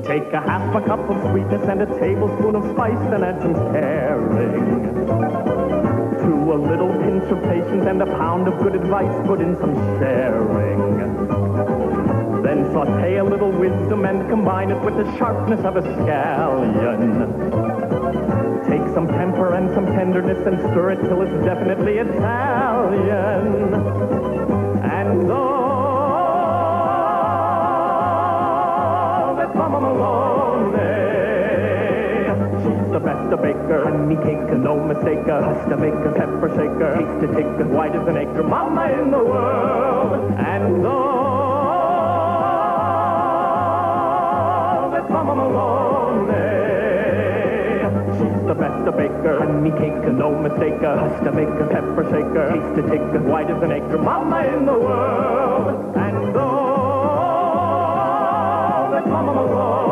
Take a half a cup of sweetness and a tablespoon of spice, then add some caring. To a little pinch of patience and a pound of good advice, put in some sharing. Then saute a little wisdom and combine it with the sharpness of a scallion. Take some temper and some tenderness and stir it till it's definitely Italian. And oh, that's Mama Malone. She's the best a baker, honey cake, no mistaker, pasta maker, pepper shaker, cake to take as white as an acre, mama in the world. And oh, that's Mama Malone. She's the best a baker, honey cake, no mistaker, pasta maker, pepper shaker, cake to take as white as an acre, mama in the world. And oh, that's Mama Malone.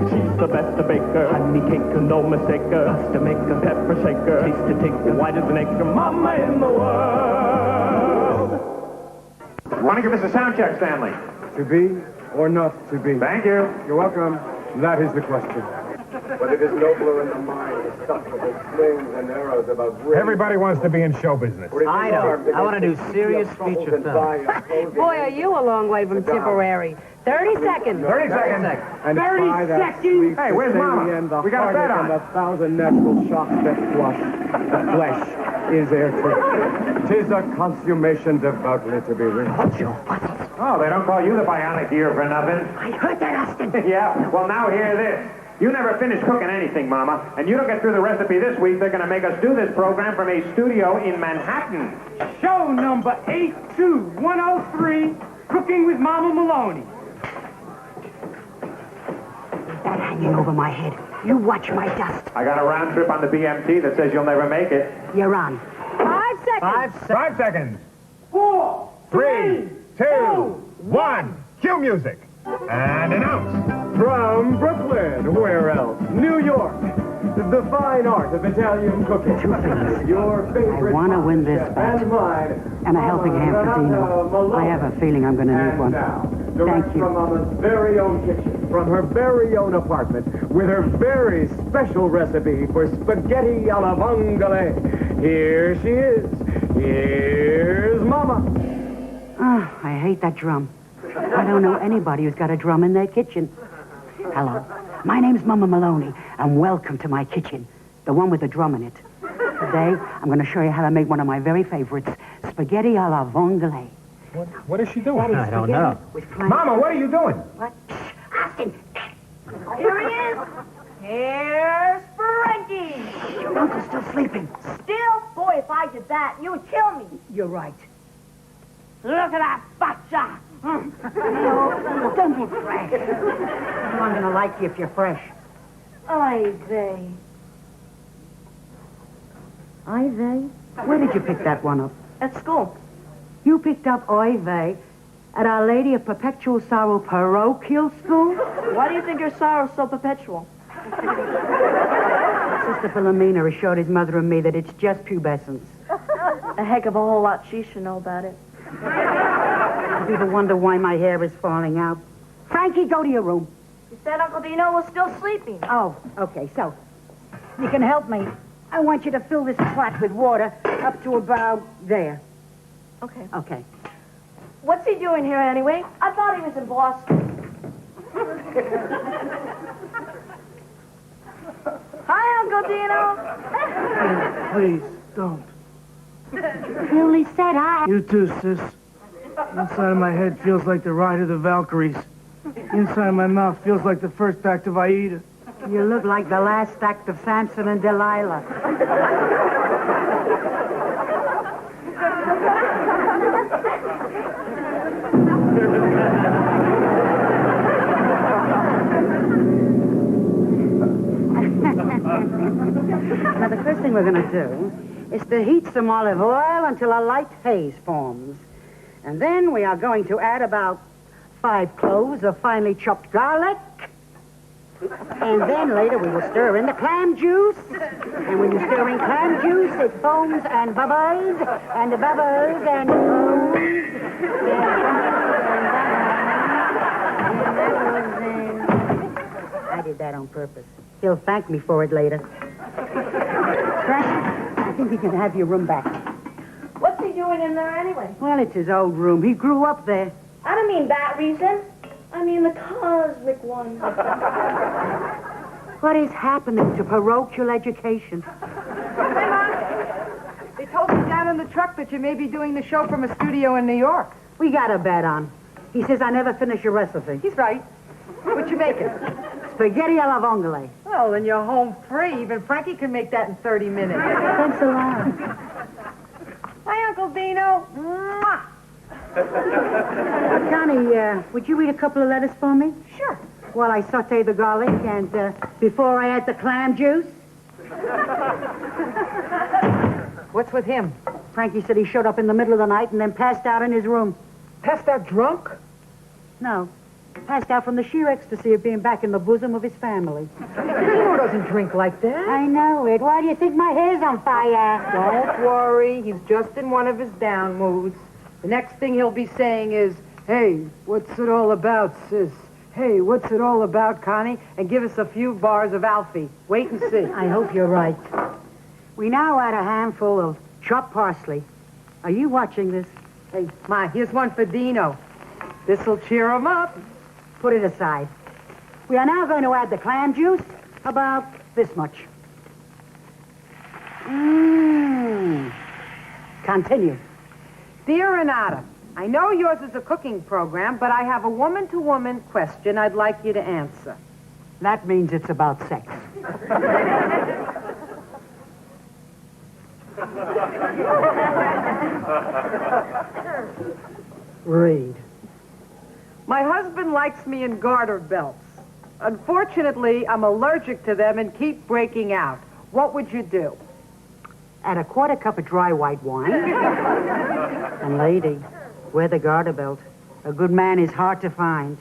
She's the best a baker, honey cake, no mistaker, pasta maker, pepper shaker, taste to take as white as an acre, mama in the world. Want to give us a sound check, Stanley? To be or not to be? Thank you. You're welcome. That is the question. But it is nobler in the mind to suffer the slings and arrows about race. Everybody wants to be in show business. I don't. I want to do serious feature film. Boy, are you a long way from Tipperary. 30 seconds. 30 seconds. And 30 by that seconds. sweet Hey, where's Mama? end, the We got a bet heartache on and the 1,000 natural shocks that flush the flesh is there too. 'Tis a consummation devoutly to be reached. Oh, they don't call you the bionic ear for nothing. I heard that, Austin. Yeah, well, now hear this. You never finish cooking anything, Mama, and you don't get through the recipe this week. They're going to make us do this program from a studio in Manhattan. Show number 82103, Cooking with Mama Maloney. That hanging over my head. You watch my dust. I got a round trip on the BMT that says you'll never make it. You're on. 5 seconds. 5 seconds. 4, 3, 2, 1. Cue music. And announce. From Brooklyn, where else? New York. The fine art of Italian cooking. Two things. Your favorite. I want to win this bet. And mine. And a helping hand for Dino. I have a feeling I'm going to need one. Now, direct Thank you. from Mama's very own kitchen, from her very own apartment, with her very special recipe for spaghetti alla vongole. Here she is. Here's Mama. Oh, I hate that drum. I don't know anybody who's got a drum in their kitchen. Hello. My name's Mama Maloney, and welcome to my kitchen. The one with the drum in it. Today, I'm going to show you how to make one of my very favorites, spaghetti alla vongole. What is she doing? I don't know. Mama, what are you doing? What? Austin! Here he is! Here's Frankie! Your uncle's still sleeping. Still? Boy, if I did that, you would kill me. You're right. Look at that bacha. No, don't get fresh. I'm going to like you if you're fresh. Oy vey. Oy vey? Where did you pick that one up? At school. You picked up Oy vey at Our Lady of Perpetual Sorrow parochial school? Why do you think your sorrow's so perpetual? Sister Philomena assured his mother and me that it's just pubescence. A heck of a whole lot she should know about it. People wonder why my hair is falling out. Frankie, go to your room. You said Uncle Dino was still sleeping. Oh, okay, so you can help me. I want you to fill this pot with water up to about there. Okay. Okay. What's he doing here anyway? I thought he was in Boston. Hi, Uncle Dino. Please, don't. He only said hi. You too, sis. Inside of my head feels like the ride of the Valkyries. Inside of my mouth feels like the first act of Aida. You look like the last act of Samson and Delilah. Now, the first thing we're going to do is to heat some olive oil until a light haze forms. And then we are going to add about 5 cloves of finely chopped garlic. And then later we will stir in the clam juice. And when you stir in clam juice, it foams and bubbles, and bubbles and foams. And did that on purpose. He'll thank me for it later. Frank, I think he can have your room back. What's he doing in there anyway? Well, it's his old room. He grew up there. I don't mean that reason. I mean the cosmic one. What is happening to parochial education? They told me down in the truck that you may be doing the show from a studio in New York. We got a bet on. He says I never finish a recipe. He's right. What you making? Spaghetti alla vongole. Well, then you're home free. Even Frankie can make that in 30 minutes. Thanks a lot. Hi, Uncle Dino. Mwah. Connie, would you read a couple of letters for me? Sure. While I saute the garlic and before I add the clam juice. What's with him? Frankie said he showed up in the middle of the night and then passed out in his room. Passed out drunk? No. Passed out from the sheer ecstasy of being back in the bosom of his family. Dino doesn't drink like that. I know it. Why do you think my hair's on fire? Don't worry. He's just in one of his down moods. The next thing he'll be saying is, hey, what's it all about, sis? Hey, what's it all about, Connie? And give us a few bars of Alfie. Wait and see. I hope you're right. We now add a handful of chopped parsley. Are you watching this? Hey, Ma, here's one for Dino. This'll cheer him up. Put it aside. We are now going to add the clam juice, about this much. Continue. Dear Renata, I know yours is a cooking program, but I have a woman-to-woman question I'd like you to answer. That means it's about sex. Read. My husband likes me in garter belts. Unfortunately, I'm allergic to them and keep breaking out. What would you do? Add a quarter cup of dry white wine. And lady, wear the garter belt. A good man is hard to find.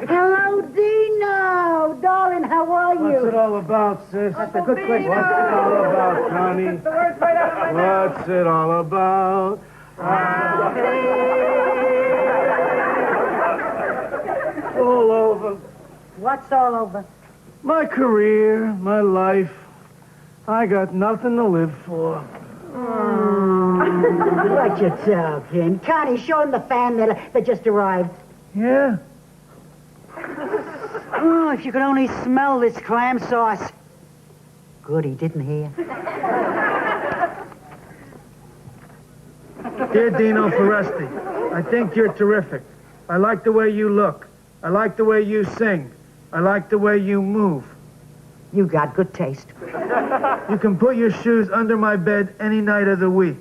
Hello, Dino! Darling, how are you? What's it all about, sis? That's a good question. What's it all about, Connie? The words right out of my mouth. What's it all about? All over. What's all over? My career, my life. I got nothing to live for. What you talking? Connie, show him the fan that just arrived. Yeah? Oh, if you could only smell this clam sauce. Good, he didn't hear. Dear Dino Foresti, I think you're terrific. I like the way you look. I like the way you sing. I like the way you move. You got good taste. You can put your shoes under my bed any night of the week.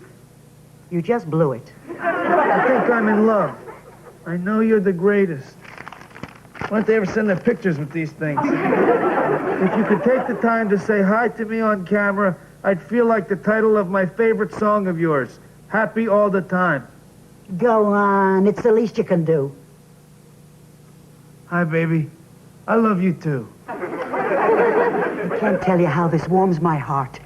You just blew it. I think I'm in love. I know you're the greatest. Why don't they ever send their pictures with these things? If you could take the time to say hi to me on camera, I'd feel like the title of my favorite song of yours, Happy All the Time. Go on. It's the least you can do. Hi, baby. I love you, too. I can't tell you how this warms my heart.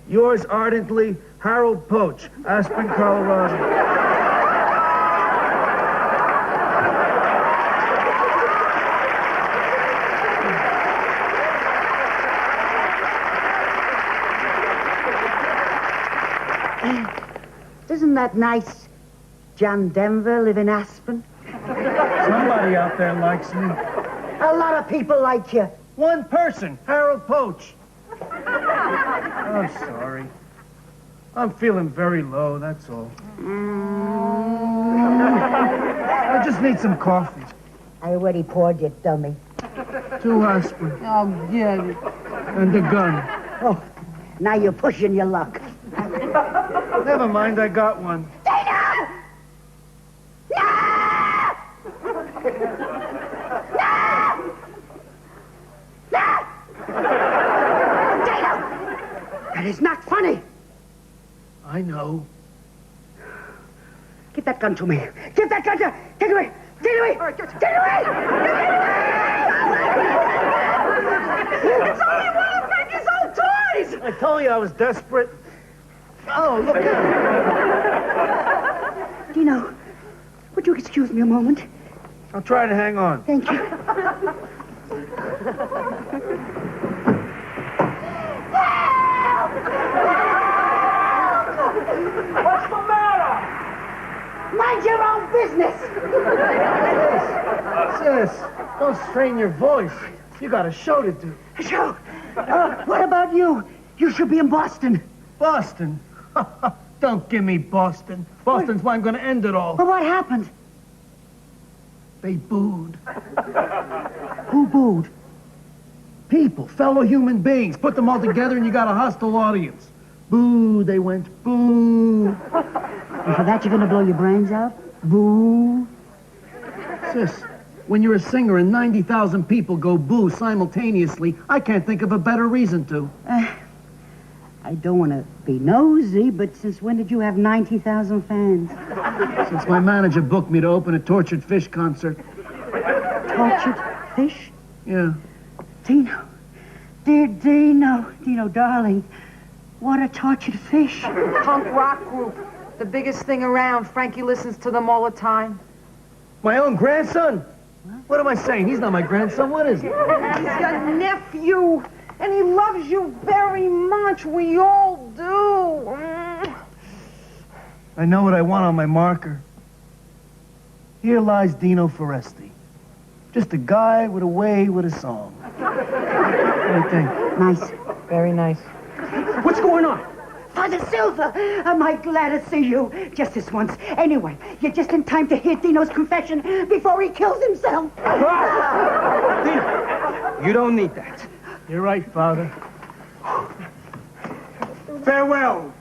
Yours ardently, Harold Poach, Aspen, Colorado. Isn't that nice? John Denver live in Aspen? Somebody out there likes me. A lot of people like you. One person, Harold Poach. I'm sorry. I'm feeling very low, that's all. I just need some coffee. I already poured you, dummy. 2 aspirin. Oh, get it. And a gun. Oh, now you're pushing your luck. Never mind, I got one. Dino! No! No! No! Dino! That is not funny. I know. Give that gun to me. Give that gun to... Take it away. Take it away. Take it away. It's only one of Frankie's old toys. I told you I was desperate. Oh, look at Dino, would you excuse me a moment? I'll try to hang on. Thank you. What's the matter? Mind your own business. Sis, don't strain your voice. You got a show to do. Show. What about you? You should be in Boston. Boston? Don't give me Boston. Boston's why I'm going to end it all. But what happened? They booed. Who booed? People, fellow human beings. Put them all together and you got a hostile audience. Boo, they went boo. And for that you're gonna blow your brains out? Boo. Sis, when you're a singer and 90,000 people go boo simultaneously, I can't think of a better reason to. I don't want to be nosy, but since when did you have 90,000 fans? Since my manager booked me to open a Tortured Fish concert. Tortured Fish? Yeah. Dino. Dear Dino. Dino, darling. What a Tortured Fish. Punk rock group. The biggest thing around. Frankie listens to them all the time. My own grandson? What am I saying? He's not my grandson. What is he? He's your nephew. And he loves you very much. We all do. I know what I want on my marker. Here lies Dino Foresti. Just a guy with a way with a song. What do you think? Nice. Very nice. What's going on? Father Silver, am I glad to see you. Just this once. Anyway, you're just in time to hear Dino's confession before he kills himself. Dino, you don't need that. You're right, Father. Farewell.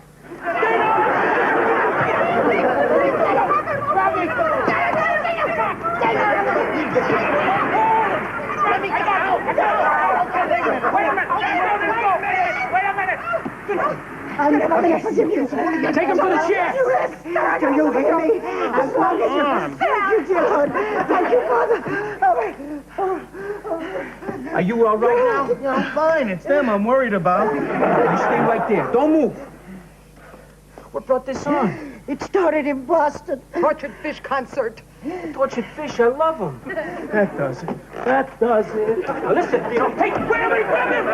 I'll never forgive you. Take him to the chair. Do you hear me? As long as you... Thank you, dear Lord. Thank you, Father. Are you all right now? Yeah, I'm fine. It's them I'm worried about. You stay right there. Don't move. What brought this on? It started in Boston. Tortured Fish concert. Tortured Fish, I love them. That does it. That does it. Now listen, Dino. Hey, grab him!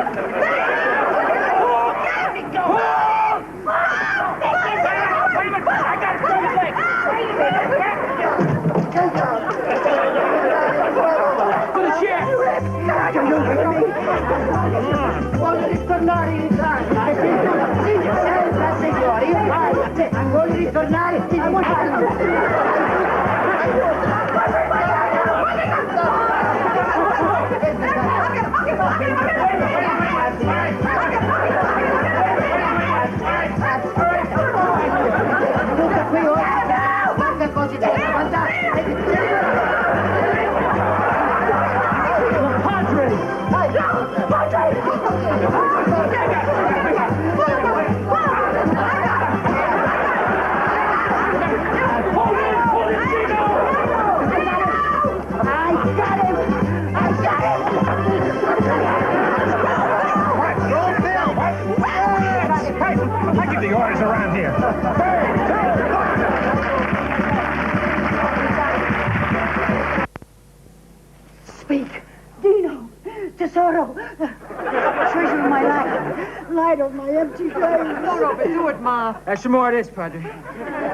Speak. Dino. Tesoro. Treasure of my life. Light of my empty days. Don't overdo it, Ma. That's some more of this, Padre.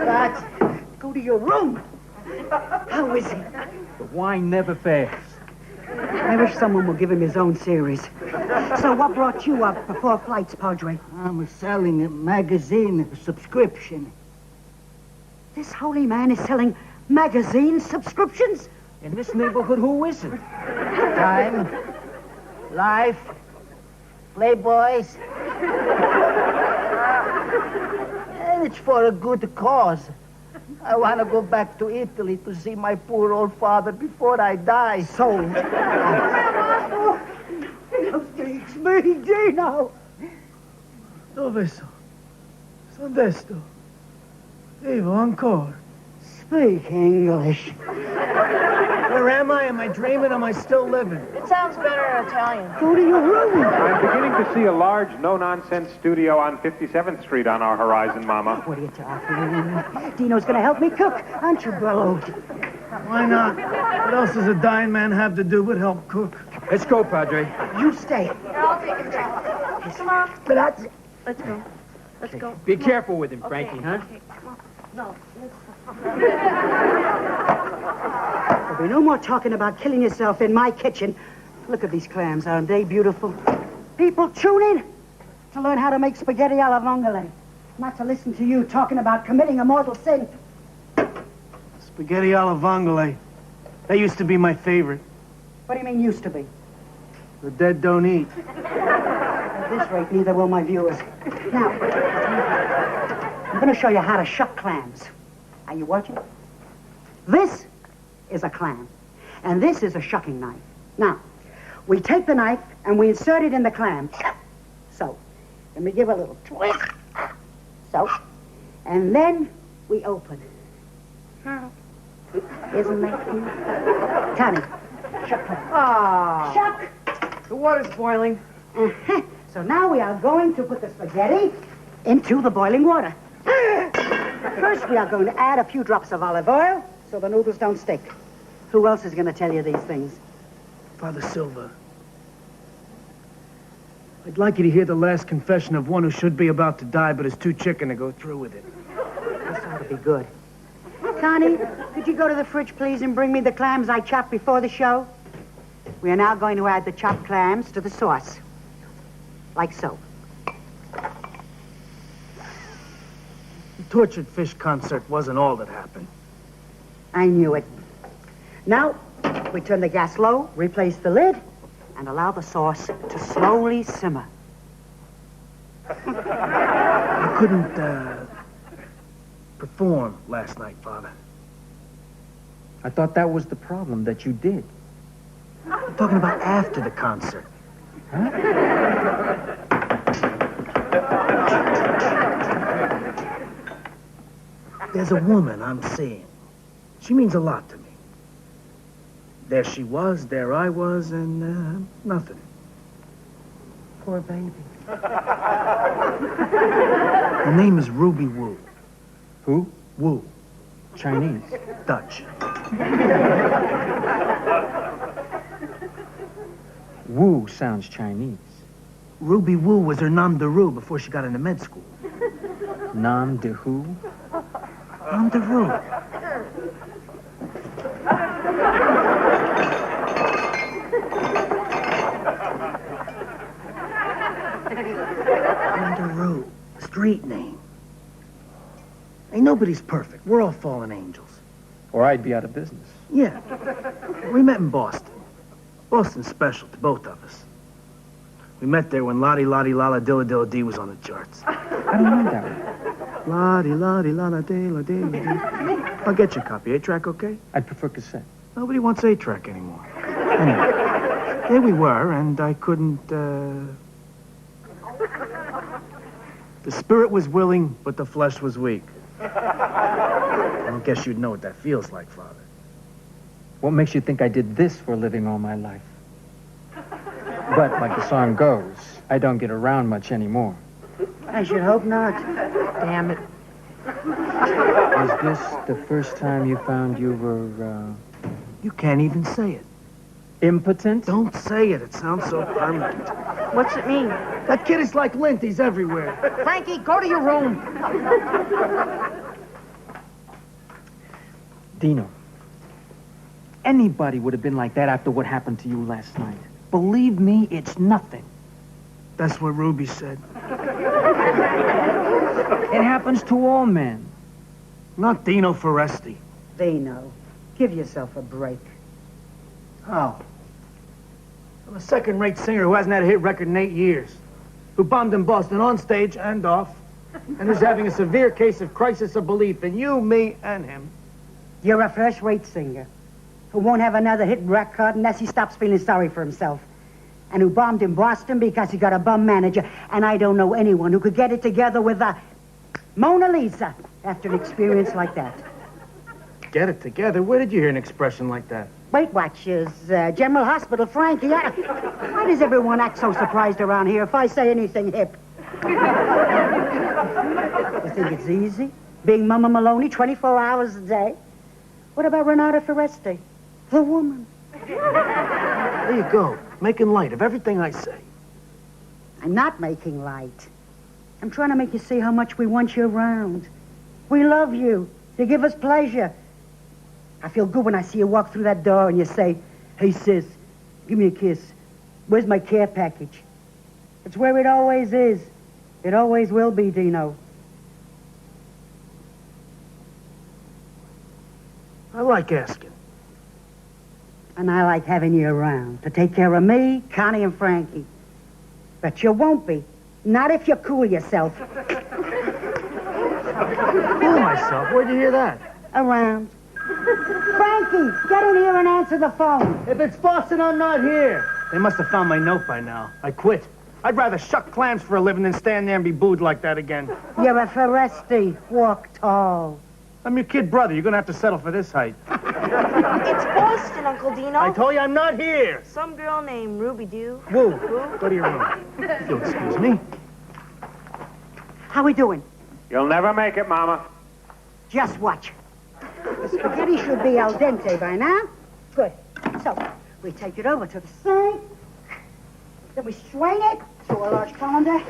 But go to your room. How is he? The wine never fails. I wish someone would give him his own series. So what brought you up for 4 flights, Padre? I'm selling a magazine subscription. This holy man is selling magazine subscriptions? In this neighborhood, who isn't? Time, Life, Playboys. And it's for a good cause. I want to go back to Italy to see my poor old father before I die. Sold. It's me, Dino. Dove sono? Sono desto. Vivo ancora. Speak English. Where am I? Am I dreaming? Am I still living? It sounds better in Italian. Go to your room. I'm beginning to see a large, no-nonsense studio on 57th Street on our horizon, Mama. What are you talking? Dino's going to help me cook, aren't you, Bello? Why not? What else does a dying man have to do but help cook? Let's go, Padre. You stay. I'll take it back. Come on. Grazie. Let's go. Let's go. Be careful with him, Frankie, huh? Okay, come on. No. There'll be no more talking about killing yourself in my kitchen. Look at these clams. Aren't they beautiful? People, tune in to learn how to make spaghetti alla vongole. Not to listen to you talking about committing a mortal sin. Spaghetti alla vongole. That used to be my favorite. What do you mean, used to be? The dead don't eat. At this rate, neither will my viewers. Now, I'm going to show you how to shuck clams. Are you watching? This is a clam, and this is a shucking knife. Now, we take the knife and we insert it in the clam. So, and we give a little twist. So, and then we open. Isn't that cute? Connie, shuck clam. Ah, Shuck! the water's boiling. Uh-huh. So now we are going to put the spaghetti into the boiling water. First, we are going to add a few drops of olive oil so the noodles don't stick. Who else is going to tell you these things? Father Silva, I'd like you to hear the last confession of one who should be about to die but is too chicken to go through with it. This ought to be good. Connie, could you go to the fridge, please, and bring me the clams I chopped before the show? We are now going to add the chopped clams to the sauce. Like so. The tortured fish concert wasn't all that happened. I knew it. Now, we turn the gas low, replace the lid, and allow the sauce to slowly simmer. I couldn't, perform last night, Father. I thought that was the problem, that you did. I'm talking about after the concert. There's a woman I'm seeing. She means a lot to me. There she was, there I was, and, nothing. Poor baby. Her name is Ruby Wu. Who? Wu. Chinese. Dutch. Wu sounds Chinese. Ruby Wu was her nom de rue before she got into med school. Nam de who? Nom de rue. Rue, street name. Ain't nobody's perfect. We're all fallen angels. Or I'd be out of business. Yeah. We met in Boston. Boston's special to both of us. We met there when Lottie Lottie Lala Dilla Dilla Dee was on the charts. I don't know that one. Lottie Lottie Lala Dilla Dilla Dee. I'll get you a copy. 8-track, okay? I'd prefer cassette. Nobody wants 8-track anymore. Anyway, there we were, and I couldn't, The spirit was willing, but the flesh was weak. I don't guess you'd know what that feels like, Father. What makes you think I did this for a living all my life? But, like the song goes, I don't get around much anymore. I should hope not. Damn it. Was this the first time you found you were, You can't even say it. impotent? Don't say it. It sounds so permanent. What's it mean? That kid is like lint. He's everywhere. Frankie, go to your room. Dino, anybody would have been like that after what happened to you last night. Believe me, it's nothing. That's what Ruby said. It happens to all men. Not Dino Foresti. They know. Give yourself a break. How? I'm a second-rate singer who hasn't had a hit record in 8 years, who bombed in Boston on stage and off, and who's having a severe case of crisis of belief in you, me, and him. You're a first-rate singer who won't have another hit record unless he stops feeling sorry for himself, and who bombed in Boston because he got a bum manager, and I don't know anyone who could get it together with a Mona Lisa after an experience like that. Get it together? Where did you hear an expression like that? Weight Watchers, General Hospital, Frankie. Why does everyone act so surprised around here if I say anything hip? You think it's easy? Being Mama Maloney 24 hours a day? What about Renata Foresti? The woman. There you go, making light of everything I say. I'm not making light. I'm trying to make you see how much we want you around. We love you. You give us pleasure. I feel good when I see you walk through that door and you say, "Hey, sis, give me a kiss. Where's my care package?" It's where it always is. It always will be, Dino. I like asking. And I like having you around to take care of me, Connie, and Frankie. But you won't be. Not if you cool yourself. Fool myself, where'd you hear that? Around. Frankie, get in here and answer the phone. If it's Boston, I'm not here. They must have found my note by now. I quit. I'd rather shuck clams for a living than stand there and be booed like that again. You're a Foresti. Walk tall. I'm your kid brother. You're gonna have to settle for this height. It's Boston, Uncle Dino. I told you I'm not here. Some girl named Ruby Doo. Woo. Go to your room. If you'll excuse me. How we doing? You'll never make it, Mama. Just watch. The spaghetti should be al dente by now. Good. So, we take it over to the sink. Then we strain it through a large colander.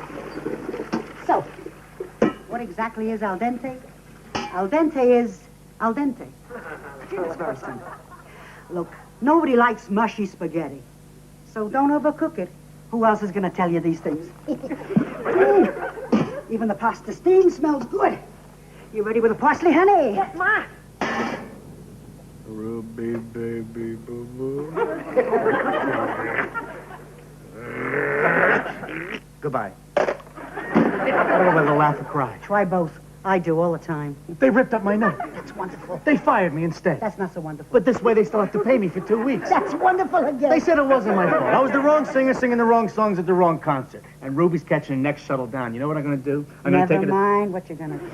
So, what exactly is al dente? Al dente is al dente. It's very simple. Look, nobody likes mushy spaghetti. So don't overcook it. Who else is going to tell you these things? Even the pasta steam smells good. You ready with the parsley, honey? Yes, Ma. Ruby, baby, boo-boo. Goodbye. I don't know whether to laugh or cry. Try both. I do all the time. They ripped up my note. That's wonderful. They fired me instead. That's not so wonderful. But this way they still have to pay me for 2 weeks. That's wonderful again. They said it wasn't my fault. I was the wrong singer singing the wrong songs at the wrong concert. And Ruby's catching the next shuttle down. You know what I'm going to do? I'm going to Never take it. mind what you're going to do.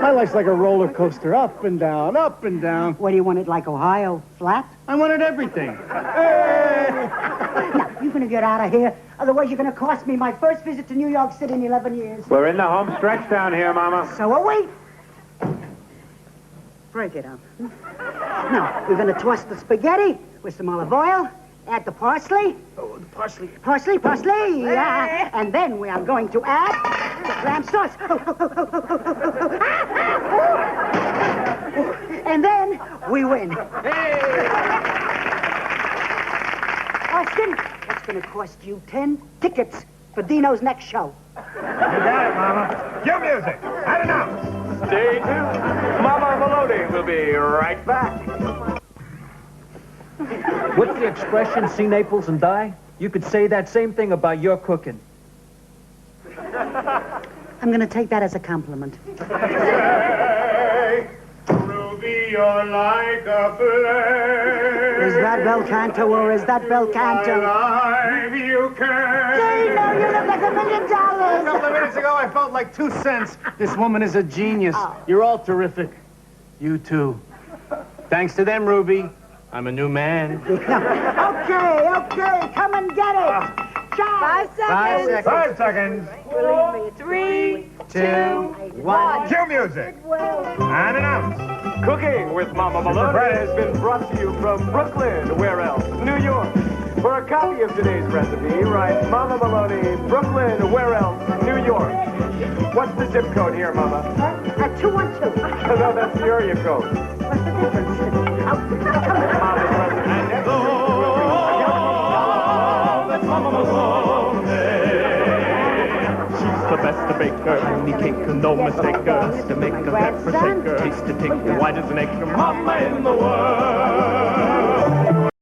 My life's like a roller coaster, up and down, up and down. What do you want it like, Ohio? Flat? I wanted everything. Now, you're going to get out of here. Otherwise, you're going to cost me my first visit to New York City in 11 years. We're in the home stretch down here, Mama. So are we. Break it up. Now, we're going to toss the spaghetti with some olive oil, add the parsley. Oh, the parsley. Parsley. Yeah. And then we are going to add the clam sauce. And then we win. Austin, it's going to cost you 10 tickets for Dino's next show. You got it, Mama. Cue music. And announce. Stay tuned. Mama Malone will be right back. What's the expression, see Naples and die? You could say that same thing about your cooking. I'm going to take that as a compliment. Hey, Ruby, you're like a flame. Is that bel canto or is that bel canto? Alive you can. Dino, you look like $1 million. A couple of minutes ago, I felt like 2 cents. This woman is a genius. You're all terrific. You too. Thanks to them, Ruby, I'm a new man. Okay, come and get it. 5 seconds. 5 seconds. 3, 2, 1. Cue music. And announce. Cooking with Mama Malone has been brought to you from Brooklyn, where else? New York. For a copy of today's recipe, write Mama Malone, Brooklyn, where else? New York. What's the zip code here, Mama? 212. No, that's the area code. What's the difference? Mama's recipe. That's Mama Malone. She's the best baker, honey cake, no mistaker. To make a pepper shaker, taste to take white as an egg. Mama in the world.